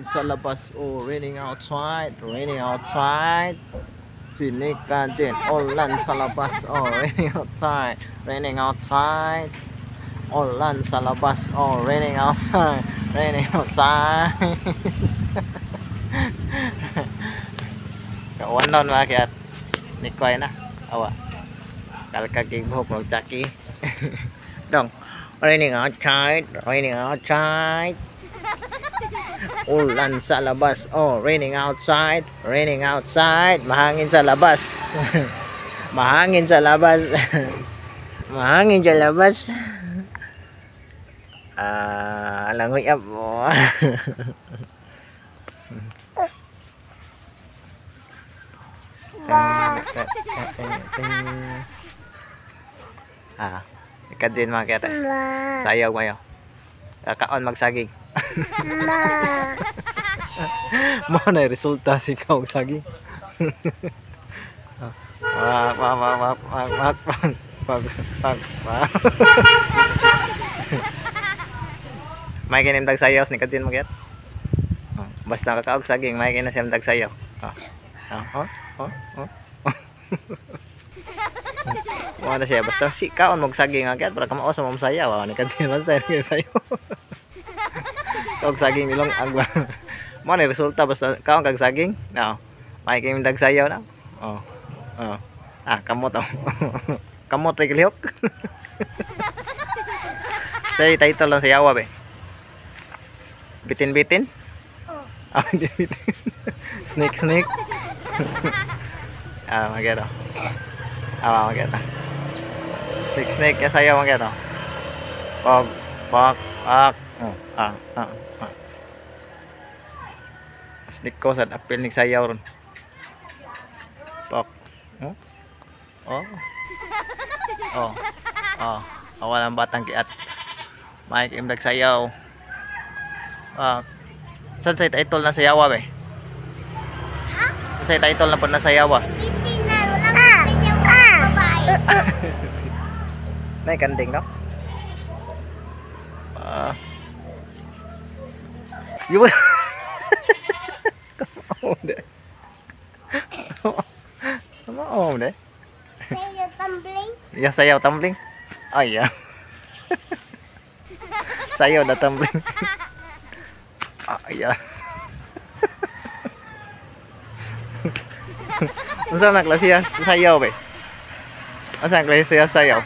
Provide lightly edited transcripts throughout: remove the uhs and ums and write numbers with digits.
Sa labas, oh, raining outside, raining outside. Sini kajen, olan sa labas, oh, raining outside, raining outside. Olan sa labas, oh, raining outside, raining outside. Kawanon makiat, nikoy na, awa. Kalkagig buhok ng tsaki. Dong, raining outside, raining outside. Ulan sa labas. Oh, raining outside. Raining outside. Mahangin sa labas. Mahangin sa labas. Mahangin sa labas. Langoy up mo. Ikadin mga kete. Sayaw mayo. Kakaon magsaging. Mo na resulta si kau saging. May kinim dag sayaw ni kadin magyat. Basta kakaog saging may kinim siyam dag sayaw. Wala siya basta si kaon mag saging agyat para kamaos mo sayaw ni kadin man sayaw. Kag saging nilong agwa. Mo ni resulta basta kaon kag saging. No. May kinim dag sayaw na. Kamot oh. Kamot ay kilihok. Say title lang sayaw be. Bitin-bitin? Bitin-bitin. Snake. Magero. Magero. Snake ya sayaw magero. Pag. Snake ko sa apil ni sayaw ron. Pok. Awalan batang kiat. May imdag sayaw. Saan sa title na sayawa be? Sa title na po na sayawa. Nay kanding no? Yun. Come on deh. Sayaw tumbling. Ya sayaw tumbling. Ya. Sayaw da tumbling. Ya. Unsa na klase sayaw be? Unsa na klase sayaw?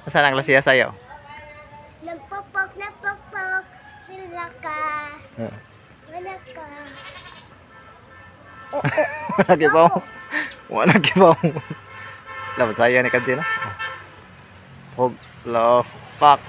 Unsa na klase sayaw? Napokpok. Wala ka. Lagi pa. Wala lagi pa. Dapat saya ni kadin. Pak.